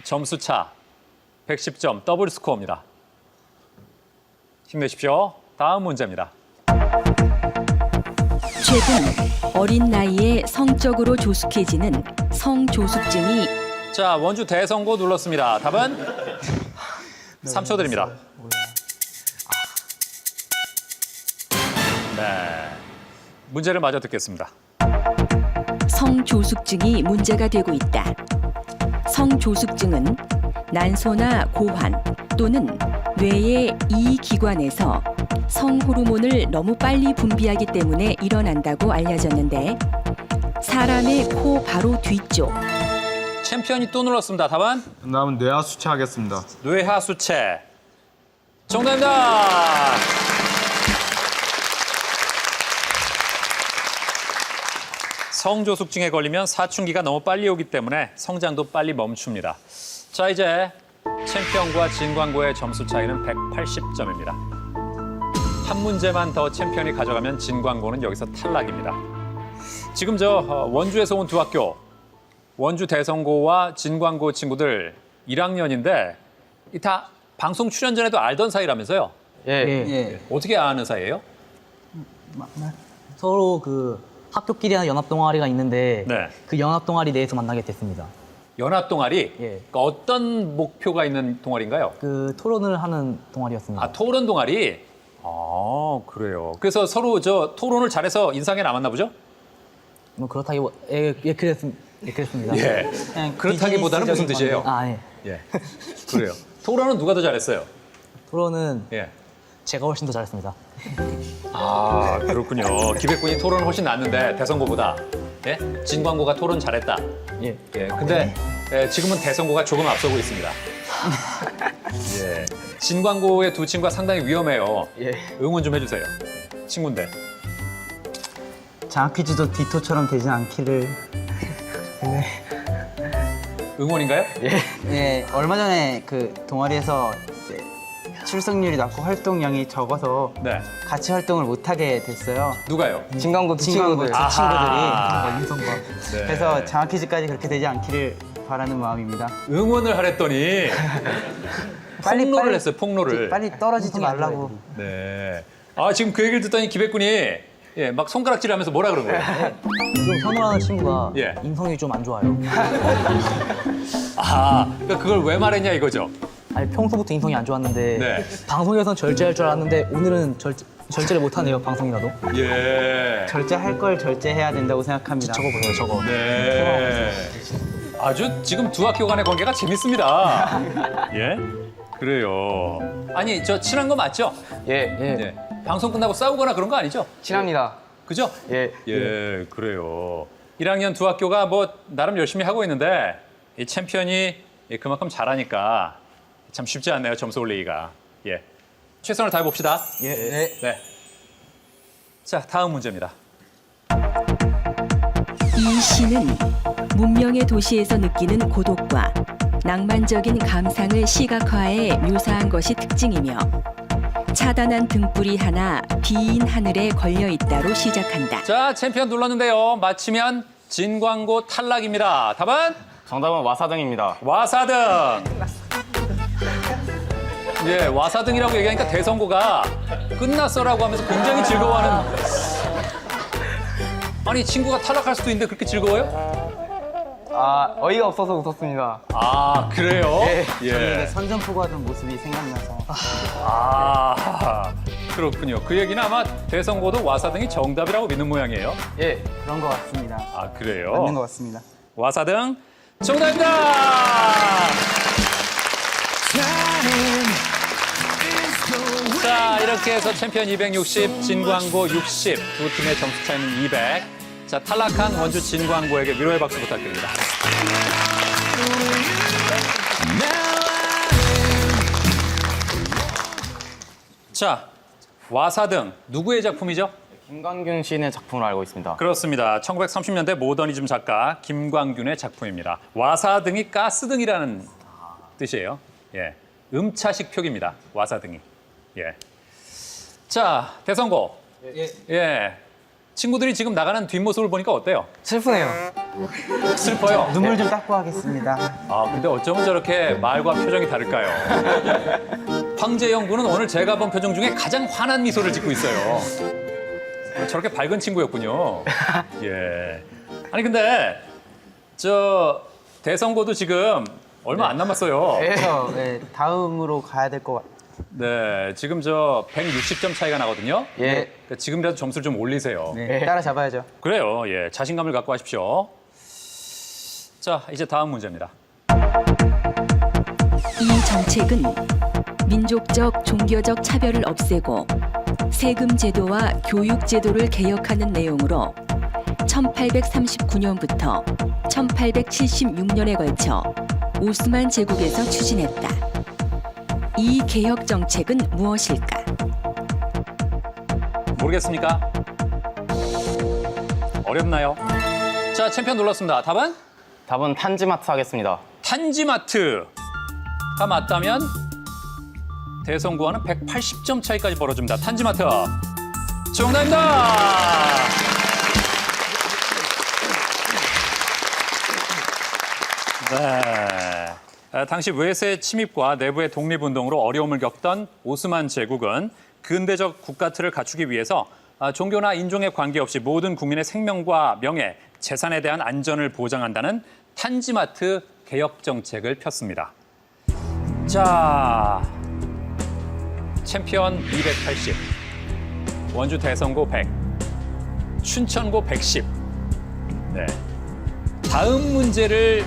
점수차 110점 더블 스코어입니다. 힘내십시오. 다음 문제입니다. 최근 어린 나이에 성적으로 조숙해지는 성조숙증이 자, 원주 대성고 눌렀습니다. 답은? 3초 드립니다. 네. 문제를 마저 듣겠습니다. 성조숙증이 문제가 되고 있다. 성조숙증은 난소나 고환 또는 뇌의 이 기관에서 성호르몬을 너무 빨리 분비하기 때문에 일어난다고 알려졌는데 사람의 코 바로 뒤쪽 챔피언이 또 눌렀습니다. 답은? 정답은 뇌하수체 하겠습니다. 뇌하수체. 정답입니다. 성조숙증에 걸리면 사춘기가 너무 빨리 오기 때문에 성장도 빨리 멈춥니다. 자, 이제 챔피언과 진광고의 점수 차이는 180점입니다. 한 문제만 더 챔피언이 가져가면 진광고는 여기서 탈락입니다. 지금 원주에서 온 두 학교, 원주 대성고와 진광고 친구들 1학년인데 다 방송 출연 전에도 알던 사이라면서요? 예. 어떻게 아는 사이예요? 서로 그 학교끼리 하는 연합 동아리가 있는데 네. 그 연합 동아리 내에서 만나게 됐습니다. 연합 동아리? 예. 그러니까 어떤 목표가 있는 동아리인가요? 그 토론을 하는 동아리였습니다. 아, 토론 동아리? 아, 그래요. 그래서 서로 토론을 잘해서 인상에 남았나 보죠? 뭐 그랬습니다. 예. 그렇다기보다는 무슨 뜻이에요? 아, 예. 예. 그래요. 토론은 누가 더 잘했어요? 토론은 예. 제가 훨씬 더 잘했습니다. 아, 그렇군요. 기백군이 토론을 훨씬 낫는데 대성고보다. 예? 진광고가 토론 잘했다. 예. 예. 근데 지금은 대성고가 조금 앞서고 있습니다. 예. 진광고의 두 친구가 상당히 위험해요. 예. 응원 좀 해주세요. 친구인데. 장학 퀴즈도 디토처럼 되진 않기를. 응원인가요? 예, 얼마 전에 그 동아리에서 이제 출석률이 낮고 활동량이 적어서 네. 같이 활동을 못 하게 됐어요. 누가요? 진광고 친구들, 제 아하. 친구들이. 네. 그래서 장학 퀴즈까지 그렇게 되지 않기를 바라는 마음입니다. 응원을 하랬더니 폭로를 했어요. 폭로를. 빨리 떨어지지 말라고. 네. 아 지금 그 얘기를 듣더니 기백군이 예, 막 손가락질하면서 뭐라 그런 거예요? 좀 선호하는 친구가 예. 인성이 좀 안 좋아요. 아, 그러니까 그걸 왜 말했냐 이거죠? 아니 평소부터 인성이 안 좋았는데 네. 방송에선 절제할 줄 알았는데 오늘은 절제를 못하네요. 방송이라도. 예. 절제할 걸 절제해야 된다고 생각합니다. 저거 보세요. 저거. 네. 아주 지금 두 학교 간의 관계가 재밌습니다. 예? 그래요. 아니, 저 친한 거 맞죠? 예. 네. 방송 끝나고 싸우거나 그런 거 아니죠? 친합니다. 그죠? 예. 예, 그래요. 1학년 두 학교가 뭐 나름 열심히 하고 있는데 이 챔피언이 그만큼 잘하니까 참 쉽지 않네요. 점수 올리기가. 예. 최선을 다해 봅시다. 예. 네. 자, 다음 문제입니다. 이 시는 문명의 도시에서 느끼는 고독과 낭만적인 감상을 시각화해 묘사한 것이 특징이며 차단한 등불이 하나 빈 하늘에 걸려 있다로 시작한다. 자, 챔피언 눌렀는데요. 맞히면 진광고 탈락입니다. 답은? 정답은 와사등입니다. 와사등. 예, 와사등이라고 얘기하니까 대성고가 끝났어라고 하면서 굉장히 즐거워하는. 아니, 친구가 탈락할 수도 있는데 그렇게 즐거워요? 아, 어이가 없어서 웃었습니다. 아, 그래요? 저는 선전포고 하던 모습이 생각나서. 아, 그렇군요. 그 얘기는 아마 대성고도 와사등이 정답이라고 믿는 모양이에요. 예. 그런 것 같습니다. 아, 그래요? 맞는 것 같습니다. 와사등 정답입니다. 자, 이렇게 해서 챔피언 260, 진광고 60, 두 팀의 점수 차이는 200. 자, 탈락한 원주 진광고에게 위로의 박수 부탁드립니다. 자, 와사등 누구의 작품이죠? 김광균 시인의 작품으로 알고 있습니다. 그렇습니다. 1930년대 모더니즘 작가 김광균의 작품입니다. 와사등이 가스등이라는 뜻이에요. 예, 음차식 표기입니다. 와사등이. 예. 자, 대성고. 예. 친구들이 지금 나가는 뒷모습을 보니까 어때요? 슬프네요. 슬퍼요. 눈물 좀 닦고 하겠습니다. 아, 근데 어쩌면 저렇게 말과 표정이 다를까요? 황재영 군은 오늘 제가 본 표정 중에 가장 환한 미소를 짓고 있어요. 저렇게 밝은 친구였군요. 예. 아니 근데 저 대성고도 지금 얼마 안 남았어요. 그래서 다음으로 가야 될 것 같아요. 네, 지금 저 160점 차이가 나거든요. 예. 그러니까 지금이라도 점수를 좀 올리세요. 네, 따라잡아야죠. 그래요. 예, 자신감을 갖고 하십시오. 자, 이제 다음 문제입니다. 이 정책은 민족적, 종교적 차별을 없애고 세금 제도와 교육 제도를 개혁하는 내용으로 1839년부터 1876년에 걸쳐 오스만 제국에서 추진했다. 이 개혁 정책은 무엇일까? 모르겠습니까? 어렵나요? 자, 챔피언 눌렀습니다. 답은? 답은 탄지마트 하겠습니다. 탄지마트가 맞다면 대성고와는 180점 차이까지 벌어집니다. 탄지마트 정답입니다. 네. 당시 외세 침입과 내부의 독립운동으로 어려움을 겪던 오스만 제국은 근대적 국가틀을 갖추기 위해서 종교나 인종에 관계없이 모든 국민의 생명과 명예, 재산에 대한 안전을 보장한다는 탄지마트 개혁 정책을 폈습니다. 자, 챔피언 280, 원주 대성고 100, 춘천고 110. 네. 다음 문제를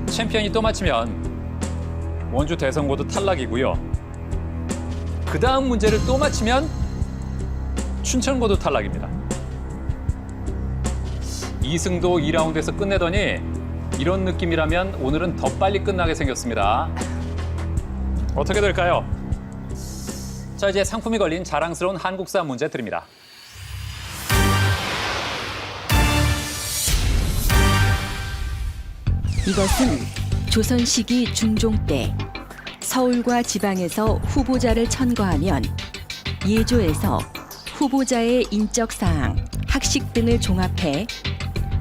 챔피언이 또 맞히면 원주 대성고도 탈락이고요. 그 다음 문제를 또 맞히면 춘천고도 탈락입니다. 이승도 2라운드에서 끝내더니 이런 느낌이라면 오늘은 더 빨리 끝나게 생겼습니다. 어떻게 될까요? 자, 이제 상품이 걸린 자랑스러운 한국사 문제 드립니다. 이것은 조선 시기 중종 때 서울과 지방에서 후보자를 천거하면 예조에서 후보자의 인적 사항, 학식 등을 종합해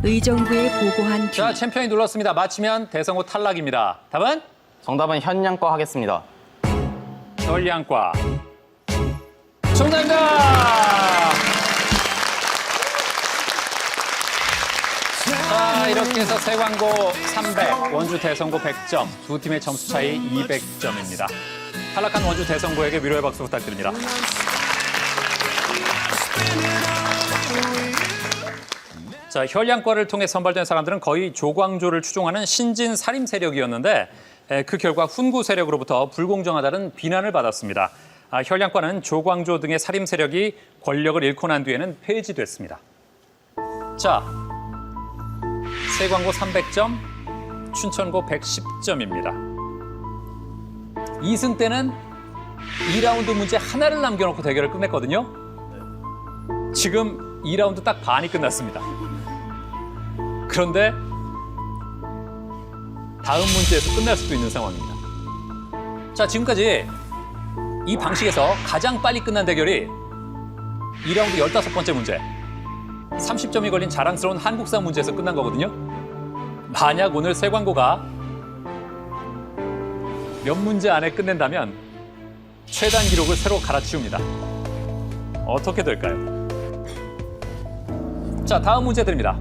의정부에 보고한 뒤 자, 챔피언이 눌렀습니다. 맞히면 대성호 탈락입니다. 답은? 정답은 현양과 하겠습니다. 전량과. 정답입니다! 자, 이렇게 해서 세광고 300, 원주 대성고 100점, 두 팀의 점수 차이 200점입니다. 탈락한 원주 대성고에게 위로의 박수 부탁드립니다. 자, 현량과를 통해 선발된 사람들은 거의 조광조를 추종하는 신진 살림 세력이었는데 그 결과 훈구 세력으로부터 불공정하다는 비난을 받았습니다. 현량과는 조광조 등의 살림 세력이 권력을 잃고 난 뒤에는 폐지됐습니다. 자, 세광고 300점, 춘천고 110점입니다. 2승 때는 2라운드 문제 하나를 남겨놓고 대결을 끝냈거든요. 지금 2라운드 딱 반이 끝났습니다. 그런데 다음 문제에서 끝날 수도 있는 상황입니다. 자, 지금까지 이 방식에서 가장 빨리 끝난 대결이 2라운드 15번째 문제, 30점이 걸린 자랑스러운 한국사 문제에서 끝난 거거든요. 만약 오늘 세광고가 몇 문제 안에 끝낸다면 최단 기록을 새로 갈아치웁니다. 어떻게 될까요? 자, 다음 문제 드립니다.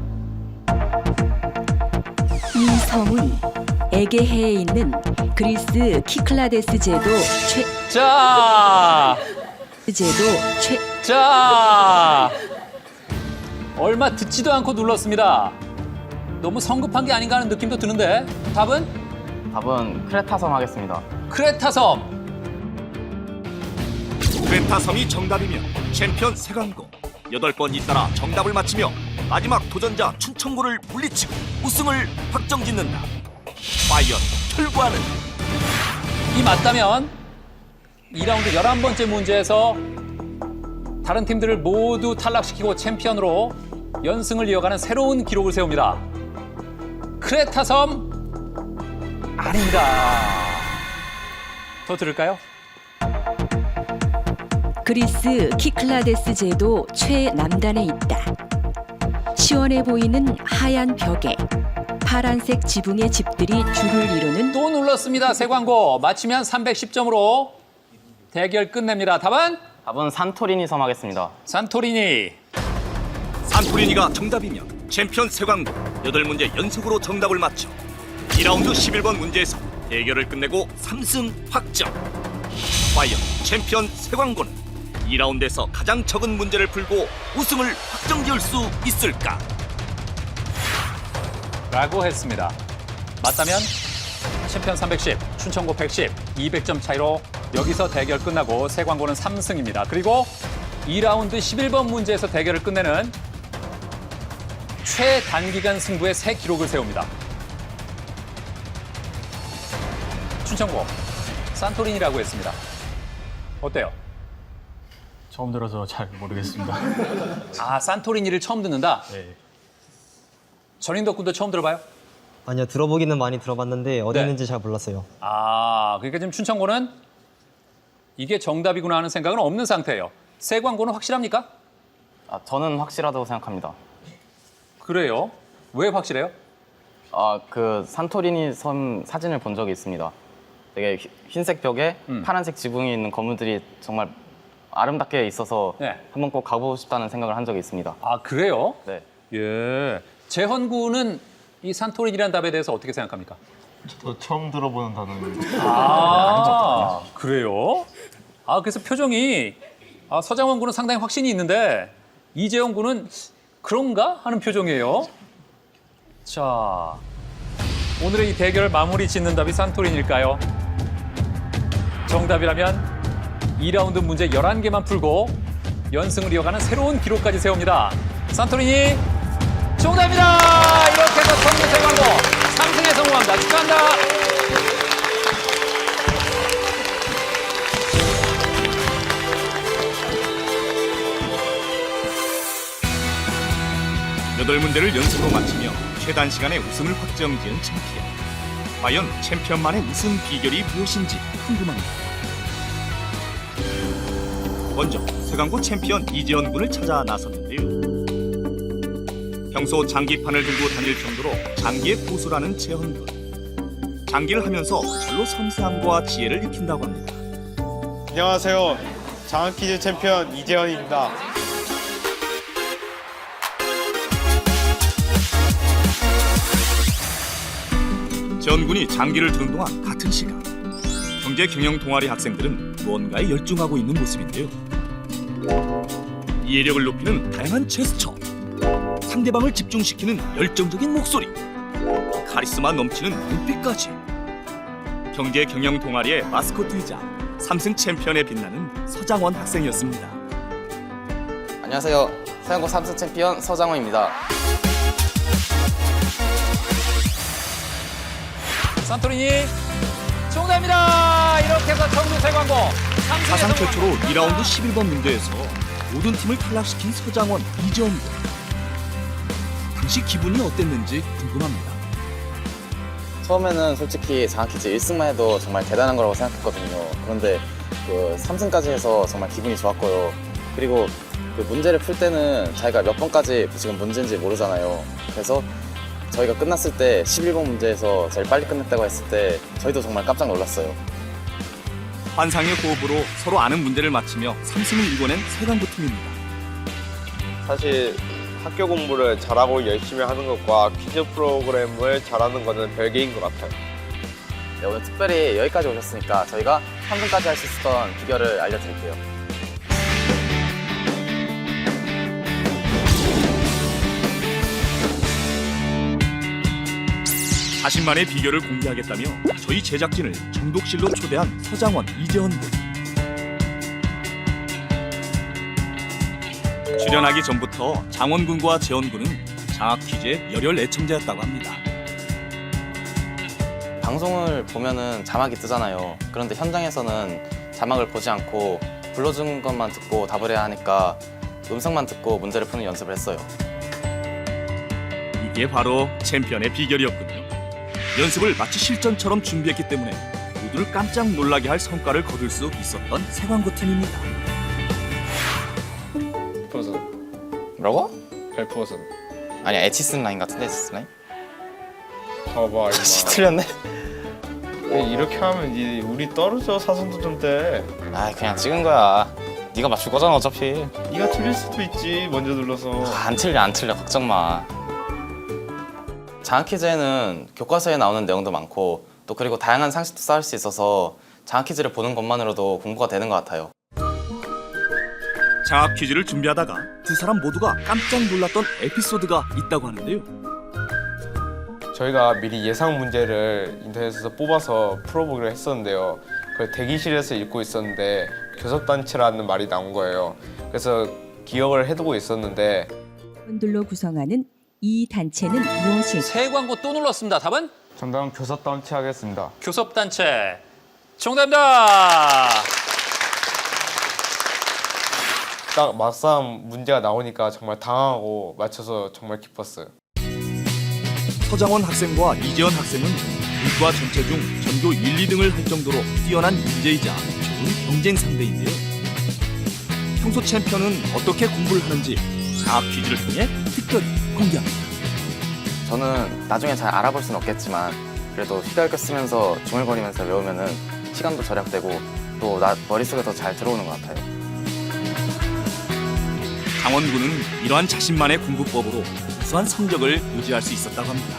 이 성은 에게해에 있는 그리스 키클라데스 자, 자, 얼마 듣지도 않고 눌렀습니다. 너무 성급한 게 아닌가 하는 느낌도 드는데 답은? 답은 크레타섬 하겠습니다. 크레타섬. 크레타섬이 정답이며 챔피언 세광고 8번 잇따라 정답을 맞히며 마지막 도전자 춘천고를 물리치고 우승을 확정짓는다. 과연 결과는? 이 맞다면 2라운드 11번째 문제에서 다른 팀들을 모두 탈락시키고 챔피언으로 연승을 이어가는 새로운 기록을 세웁니다. 크레타섬 아닙니다. 더 들을까요? 그리스 키클라데스 제도 최남단에 있다. 시원해 보이는 하얀 벽에 파란색 지붕의 집들이 줄을 이루는 또 눌렀습니다. 세광고 맞히면 310점으로 대결 끝냅니다. 답은? 답은 산토리니 섬 하겠습니다. 산토리니. 산토리니가 정답이면 챔피언 세광고 8문제 연속으로 정답을 맞춰 2라운드 11번 문제에서 대결을 끝내고 3승 확정. 과연 챔피언 세광고는 2라운드에서 가장 적은 문제를 풀고 우승을 확정지을 수 있을까? 라고 했습니다. 맞다면 챔피언 310, 춘천고 110, 200점 차이로 여기서 대결 끝나고 세광고는 3승입니다. 그리고 2라운드 11번 문제에서 대결을 끝내는 최단기간 승부의 새 기록을 세웁니다. 춘천고, 산토리니라고 했습니다. 어때요? 처음 들어서 잘 모르겠습니다. 아, 산토리니를 처음 듣는다? 네. 전인덕 군도 처음 들어봐요? 아니요, 들어보기는 많이 들어봤는데 어디 네. 있는지 잘 몰랐어요. 아, 그러니까 지금 춘천고는 이게 정답이구나 하는 생각은 없는 상태예요. 세광고는 확실합니까? 저는 확실하다고 생각합니다. 그래요? 왜 확실해요? 그 산토리니 섬 사진을 본 적이 있습니다. 되게 흰색 벽에 파란색 지붕이 있는 건물들이 정말 아름답게 있어서 네. 한번 꼭 가보고 싶다는 생각을 한 적이 있습니다. 아, 그래요? 네. 예. 재헌군은 이 산토리니라는 답에 대해서 어떻게 생각합니까? 저 처음 들어보는 단어입니다. 아, 그래요? 아, 그래서 표정이 서장원 군은 상당히 확신이 있는데 이재영 군은 그런가 하는 표정이에요. 자, 오늘의 이 대결 마무리 짓는 답이 산토리니일까요? 정답이라면 2라운드 문제 11개만 풀고 연승을 이어가는 새로운 기록까지 세웁니다. 산토리니 정답입니다. 이렇게 해서 선두 세광고 3승에 성공합니다. 축하합니다. 8문제를 연속으로 맞히며 최단 시간에 우승을 확정지은 챔피언. 과연 챔피언만의 우승 비결이 무엇인지 궁금합니다. 먼저 세강고 챔피언 이재원 군을 찾아 나섰는데요. 평소 장기판을 들고 다닐 정도로 장기의 고수라는 재현 군. 장기를 하면서 절로 섬세함과 지혜를 익힌다고 합니다. 안녕하세요. 장학퀴즈 챔피언 이재현입니다. 재현 군이 장기를 두는 동안 같은 시간 경제 경영 동아리 학생들은 무언가에 열중하고 있는 모습인데요. 이해력을 높이는 다양한 제스처, 상대방을 집중시키는 열정적인 목소리, 카리스마 넘치는 눈빛까지. 경제 경영 동아리의 마스코트이자 3승 챔피언에 빛나는 서장원 학생이었습니다. 안녕하세요. 세강고 3승 챔피언 서장원입니다. 산토리니 정답입니다. 이렇게 해서 청주 세광고 사상 최초로 2라운드 11번 문제에서 모든 팀을 탈락시킨 서장원, 이재원 군. 당시 기분이 어땠는지 궁금합니다. 처음에는 솔직히 장학퀴즈 1승만 해도 정말 대단한 거라고 생각했거든요. 그런데 그 3승까지 해서 정말 기분이 좋았고요. 그리고 그 문제를 풀 때는 자기가 몇 번까지 지금 문제인지 모르잖아요. 그래서 저희가 끝났을 때 11번 문제에서 제일 빨리 끝냈다고 했을 때 저희도 정말 깜짝 놀랐어요. 환상의 호흡으로 서로 아는 문제를 맞히며 3승을 이뤄낸 세강고 팀입니다. 사실 학교 공부를 잘하고 열심히 하는 것과 퀴즈 프로그램을 잘하는 것은 별개인 것 같아요. 네, 오늘 특별히 여기까지 오셨으니까 저희가 3승까지 할 수 있었던 비결을 알려드릴게요. 자신만의 비결을 공개하겠다며 저희 제작진을 정독실로 초대한 서장원, 이재원 군. 출연하기 전부터 장원 군과 재원 군은 장학 퀴즈의 열혈 애청자였다고 합니다. 방송을 보면은 자막이 뜨잖아요. 그런데 현장에서는 자막을 보지 않고 불러준 것만 듣고 답을 해야 하니까 음성만 듣고 문제를 푸는 연습을 했어요. 이게 바로 챔피언의 비결이었군요. 연습을 마치 실전처럼 준비했기 때문에 모두를 깜짝 놀라게 할 성과를 거둘 수 있었던 세강고 팀입니다. 뭐라고? 벨포선. 아니야, 에치슨 라인 같은데, 에치슨 라인? 봐봐 다시 틀렸네? 이렇게 하면 우리 떨어져 사선도전 때. 아, 그냥 찍은 거야. 네가 맞출 거잖아, 어차피. 네가 틀릴 수도 있지. 먼저 눌러서. 안 틀려, 걱정 마. 장학퀴즈에는 교과서에 나오는 내용도 많고 또 그리고 다양한 상식도 쌓을 수 있어서 장학퀴즈를 보는 것만으로도 공부가 되는 것 같아요. 장학 퀴즈를 준비하다가 두 사람 모두가 깜짝 놀랐던 에피소드가 있다고 하는데요. 저희가 미리 예상 문제를 인터넷에서 뽑아서 풀어보기로 했었는데요. 그걸 대기실에서 읽고 있었는데 교섭단체라는 말이 나온 거예요. 그래서 기억을 해두고 있었는데 분들로 구성하는 이 단체는 무엇일까요? 세광고 또 눌렀습니다. 답은 정답은 교섭단체 하겠습니다. 교섭단체. 정답입니다. 딱 막상 문제가 나오니까 정말 당황하고 맞춰서 정말 기뻤어요. 서장원 학생과 이재원 학생은 문과 전체 중 전교 1, 2등을 할 정도로 뛰어난 인재이자 좋은 경쟁 상대인데요. 평소 챔피언은 어떻게 공부를 하는지 장학 퀴즈를 통해 특별히 공개합니다. 저는 나중에 잘 알아볼 수는 없겠지만 그래도 휘갈겨 쓰면서 중얼거리면서 외우면은 시간도 절약되고 또 머릿속에 더 잘 들어오는 것 같아요. 장원군은 이러한 자신만의 공부법으로 우수한 성적을 유지할 수 있었다고 합니다.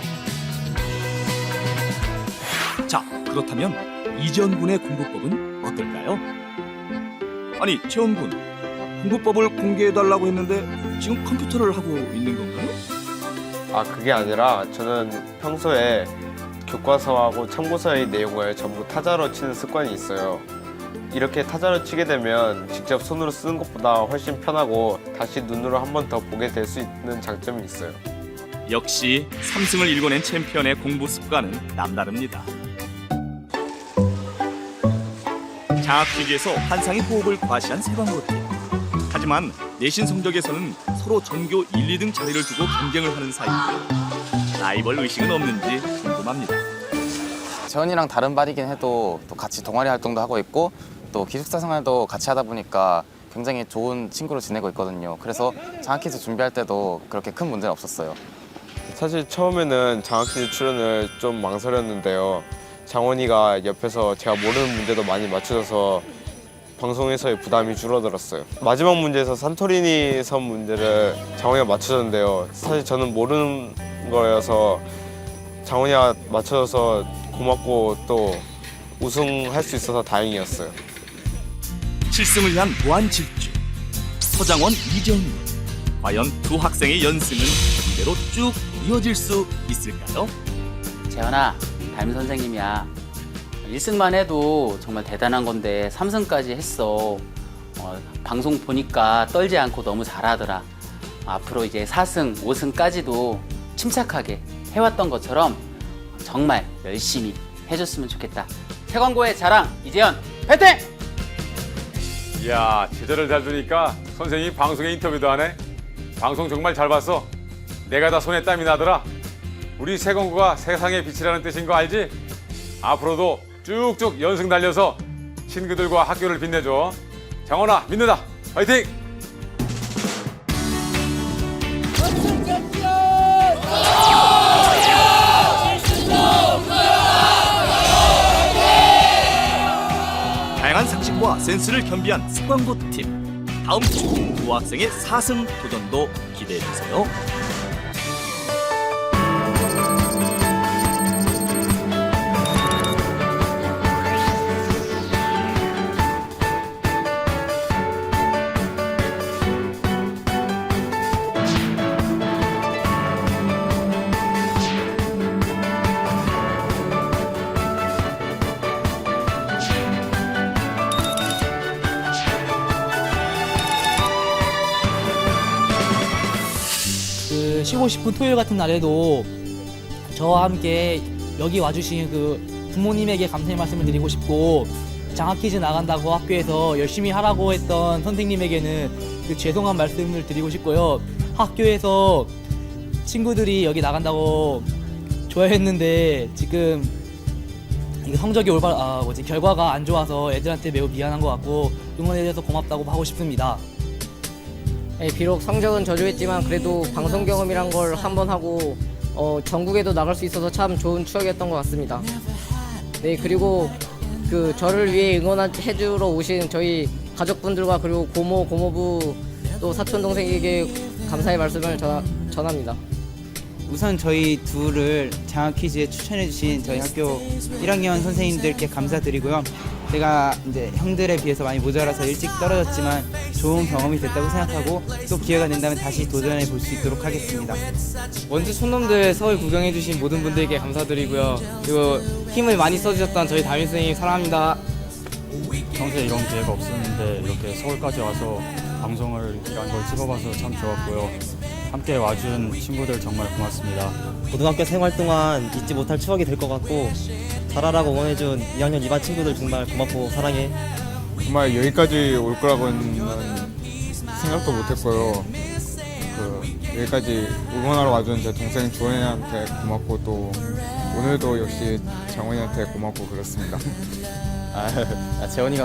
자, 그렇다면 이재원 군의 공부법은 어떨까요? 아니, 재원 군, 공부법을 공개해달라고 했는데 지금 컴퓨터를 하고 있는 건가요? 아, 그게 아니라 저는 평소에 교과서하고 참고서의 내용을 전부 타자로 치는 습관이 있어요. 이렇게 타자로 치게 되면 직접 손으로 쓰는 것보다 훨씬 편하고 다시 눈으로 한 번 더 보게 될 수 있는 장점이 있어요. 역시 3승을 일궈낸 챔피언의 공부 습관은 남다릅니다. 장학 퀴즈에서 환상의 호흡을 과시한 세광고팀. 하지만 내신 성적에서는 서로 전교 1, 2등 자리를 두고 경쟁을 하는 사이인데요. 라이벌 의식은 없는지 궁금합니다. 재원이랑 다른 반이긴 해도 또 같이 동아리 활동도 하고 있고 또 기숙사 생활도 같이 하다 보니까 굉장히 좋은 친구로 지내고 있거든요. 그래서 장학퀴즈 준비할 때도 그렇게 큰 문제는 없었어요. 사실 처음에는 장학퀴즈 출연을 좀 망설였는데요. 장원이가 옆에서 제가 모르는 문제도 많이 맞춰줘서 방송에서의 부담이 줄어들었어요. 마지막 문제에서 산토리니 섬 문제를 장원이가 맞춰줬는데요. 사실 저는 모르는 거여서 장원이가 맞춰줘서 고맙고 또 우승할 수 있어서 다행이었어요. 7승을 위한 무한 질주. 서장원, 이재훈. 과연 두 학생의 연승은 이대로 쭉 이어질 수 있을까요? 재현아, 담임 선생님이야. 1승만 해도 정말 대단한 건데 3승까지 했어. 방송 보니까 떨지 않고 너무 잘하더라. 앞으로 이제 4승, 5승까지도 침착하게 해왔던 것처럼 정말 열심히 해줬으면 좋겠다. 태광고의 자랑, 이재현, 화이팅! 이야, 제자를 잘 두니까 선생님이 방송에 인터뷰도 하네. 방송 정말 잘 봤어. 내가 다 손에 땀이 나더라. 우리 세공고가 세상의 빛이라는 뜻인 거 알지? 앞으로도 쭉쭉 연승 달려서 친구들과 학교를 빛내줘. 장원아, 믿는다. 화이팅! 다양한 상식과 센스를 겸비한 습관고 팀. 다음 주 두 학생의 4승 도전도 기대해 주세요. 쉬고 싶은 토요일 같은 날에도 저와 함께 여기 와주신 그 부모님에게 감사의 말씀을 드리고 싶고, 장학퀴즈 나간다고 학교에서 열심히 하라고 했던 선생님에게는 그 죄송한 말씀을 드리고 싶고요. 학교에서 친구들이 여기 나간다고 좋아했는데 지금 이게 성적이 결과가 안 좋아서 애들한테 매우 미안한 것 같고 응원해줘서 고맙다고 하고 싶습니다. 네, 비록 성적은 저조했지만 그래도 방송 경험이란 걸 한번 하고 전국에도 나갈 수 있어서 참 좋은 추억이었던 것 같습니다. 네, 그리고 그 저를 위해 응원해주러 오신 저희 가족분들과 그리고 고모, 고모부 또 사촌 동생에게 감사의 말씀을 전합니다. 우선 저희 둘을 장학퀴즈에 추천해주신 저희 학교 1학년 선생님들께 감사드리고요. 제가 이제 형들에 비해서 많이 모자라서 일찍 떨어졌지만 좋은 경험이 됐다고 생각하고 또 기회가 된다면 다시 도전해 볼 수 있도록 하겠습니다. 원주 촌놈들 서울 구경해주신 모든 분들께 감사드리고요. 그리고 힘을 많이 써주셨던 저희 담임 선생님 사랑합니다. 평소에 이런 기회가 없었는데 이렇게 서울까지 와서 방송을 이런 걸 찍어봐서 참 좋았고요. 함께 와준 친구들 정말 고맙습니다. 고등학교 생활 동안 잊지 못할 추억이 될 것 같고 잘하라고 응원해준 2학년 2반 친구들 정말 고맙고 사랑해. 정말 여기까지 올 거라고는 생각도 못했고요. 여기까지 응원하러 와준 제 동생 조현이한테 고맙고 또 오늘도 역시 장원이한테 고맙고 그렇습니다. 재원이가